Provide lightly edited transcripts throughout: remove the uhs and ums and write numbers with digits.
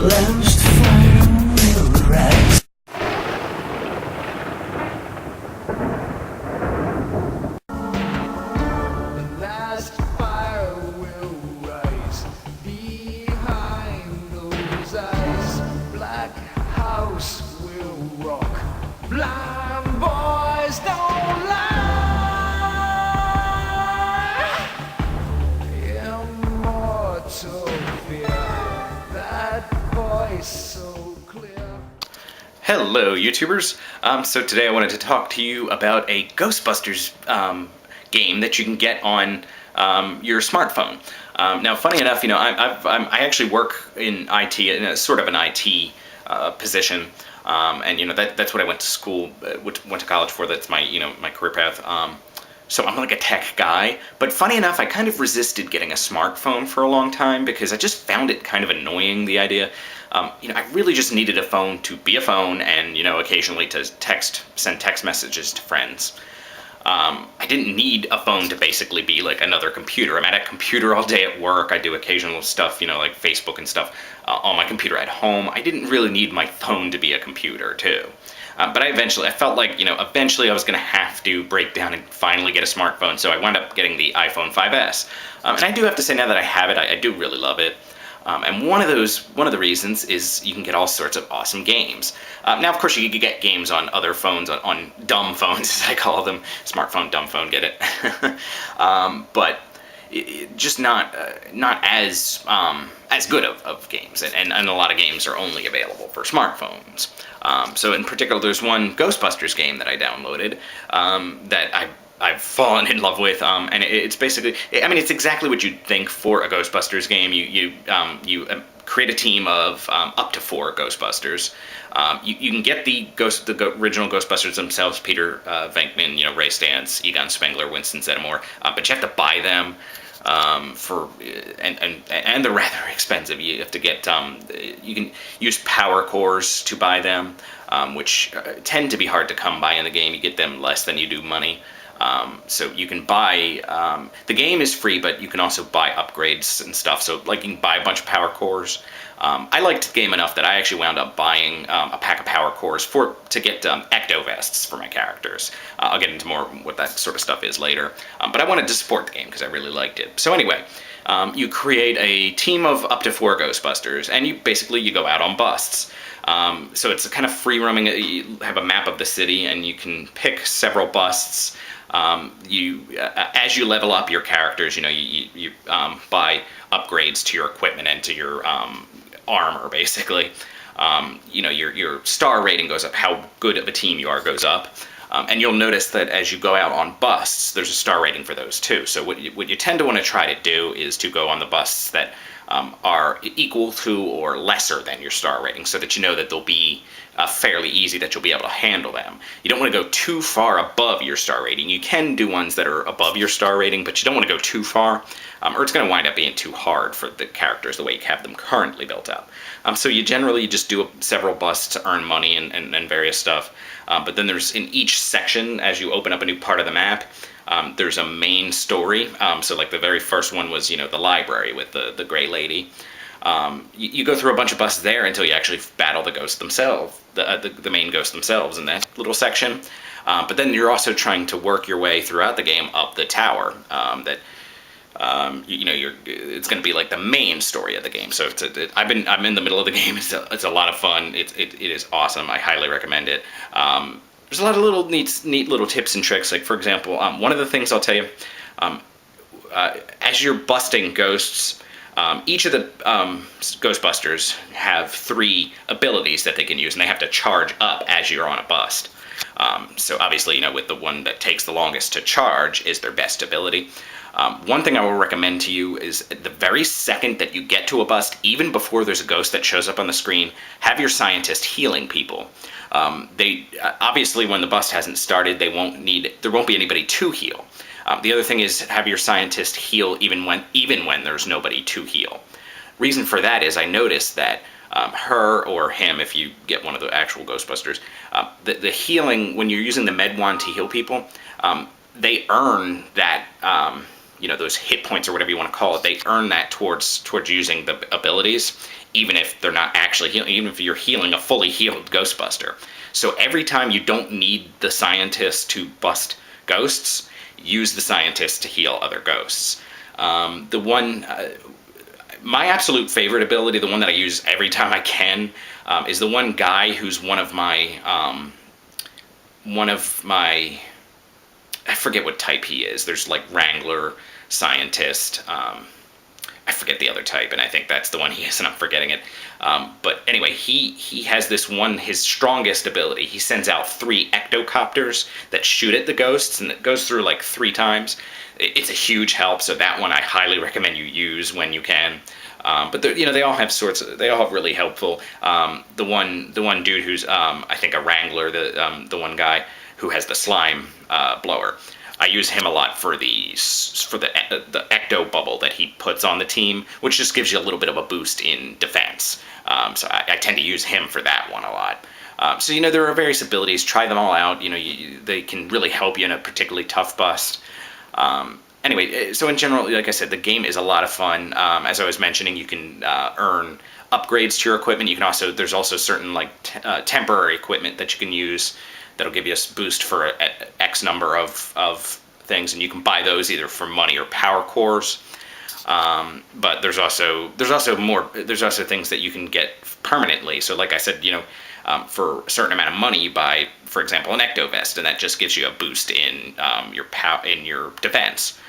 last fire will rise. The last fire will rise behind those eyes. Black house will rock. Blind boys don't lie. Immortal fear. That voice so clear. Hello, YouTubers. So today I wanted to talk to you about a Ghostbusters game that you can get on your smartphone. Now, funny enough, I actually work in IT, in a sort of an IT position, and that's what I went to school, went to college for. That's my my career path. So I'm like a tech guy, but funny enough, I kind of resisted getting a smartphone for a long time because I just found it kind of annoying, the idea. I really just needed a phone to be a phone and, occasionally to send text messages to friends. I didn't need a phone to basically be like another computer. I'm at a computer all day at work. I do occasional stuff, like Facebook and stuff, on my computer at home. I didn't really need my phone to be a computer, too. But I felt like, eventually I was going to have to break down and finally get a smartphone, so I wound up getting the iPhone 5S. And I do have to say, now that I have it, I do really love it. And one of the reasons is you can get all sorts of awesome games. Now, of course, you can get games on other phones, on dumb phones, as I call them. Smartphone, dumb phone, get it? But just not as good of games, and a lot of games are only available for smartphones. So in particular, there's one Ghostbusters game that I downloaded that I've fallen in love with, and it's basically, it's exactly what you'd think for a Ghostbusters game. You create a team of up to 4 Ghostbusters. You can get the original Ghostbusters themselves: Peter Venkman, Ray Stantz, Egon Spengler, Winston Zeddemore, but you have to buy them. And they're rather expensive. You have to get, you can use power cores to buy them, which tend to be hard to come by in the game. You get them less than you do money. So you can buy, the game is free, but you can also buy upgrades and stuff. So like you can buy a bunch of power cores. I liked the game enough that I actually wound up buying a pack of power cores to get ecto vests for my characters. I'll get into more what that sort of stuff is later. But I wanted to support the game because I really liked it. So anyway, you create a team of up to 4 Ghostbusters, and you go out on busts. So it's a kind of free roaming. You have a map of the city, and you can pick several busts. As you level up your characters, you buy upgrades to your equipment and to your armor, basically. Your star rating goes up. How good of a team you are goes up. And you'll notice that as you go out on busts, there's a star rating for those too. So what you tend to want to try to do is to go on the busts that are equal to or lesser than your star rating, so that you know that they'll be fairly easy, that you'll be able to handle them. You don't want to go too far above your star rating. You can do ones that are above your star rating, but you don't want to go too far, or it's going to wind up being too hard for the characters the way you have them currently built up. So you generally just do several busts to earn money and various stuff. But then there's, in each section, as you open up a new part of the map, there's a main story. So like the very first one was, the library with the gray lady. You go through a bunch of busts there until you actually battle the ghosts themselves, the main ghosts themselves in that little section. But then you're also trying to work your way throughout the game up the tower. It's going to be like the main story of the game. So I'm in the middle of the game. It's a lot of fun. It is awesome. I highly recommend it. There's a lot of little neat little tips and tricks. Like, for example, one of the things I'll tell you, as you're busting ghosts, each of the Ghostbusters have 3 abilities that they can use, and they have to charge up as you're on a bust. So obviously, with the one that takes the longest to charge is their best ability. One thing I will recommend to you is the very second that you get to a bust, even before there's a ghost that shows up on the screen, have your scientist healing people. They obviously, when the bust hasn't started, there won't be anybody to heal. The other thing is have your scientist heal even when there's nobody to heal. Reason for that is I noticed that her or him, if you get one of the actual Ghostbusters, the healing, when you're using the med wand to heal people, they earn that, those hit points or whatever you want to call it, they earn that towards using the abilities even if they're not actually healing, even if you're healing a fully healed Ghostbuster. So every time you don't need the scientist to bust ghosts, use the scientist to heal other ghosts. The one, my absolute favorite ability, the one that I use every time I can, is the one guy who's one of my, I forget what type he is. There's like Wrangler, Scientist, I forget the other type, and I think that's the one he is, and I'm forgetting it. But anyway, he has this one, his strongest ability. He sends out 3 ectocopters that shoot at the ghosts, and it goes through like 3 times. It's a huge help, so that one I highly recommend you use when you can. But they all have they all have really helpful. The one dude who's I think a Wrangler, the one guy who has the slime blower. I use him a lot for the ecto bubble that he puts on the team, which just gives you a little bit of a boost in defense. So I tend to use him for that one a lot. So there are various abilities. Try them all out. They can really help you in a particularly tough bust. Anyway, so in general, like I said, the game is a lot of fun. As I was mentioning, you can earn upgrades to your equipment. You can there's also certain like temporary equipment that you can use that'll give you a boost for X number of things, and you can buy those either for money or power cores. But there's also things that you can get permanently. So like I said, for a certain amount of money, you buy, for example, an ecto vest, and that just gives you a boost in your defense.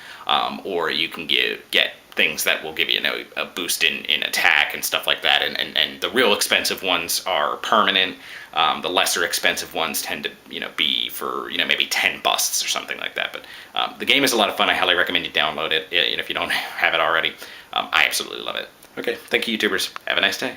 Or you can get things that will give you a boost in attack and stuff like that. And the real expensive ones are permanent. The lesser expensive ones tend to be for maybe 10 busts or something like that. But the game is a lot of fun. I highly recommend you download it if you don't have it already. I absolutely love it. Okay, thank you, YouTubers. Have a nice day.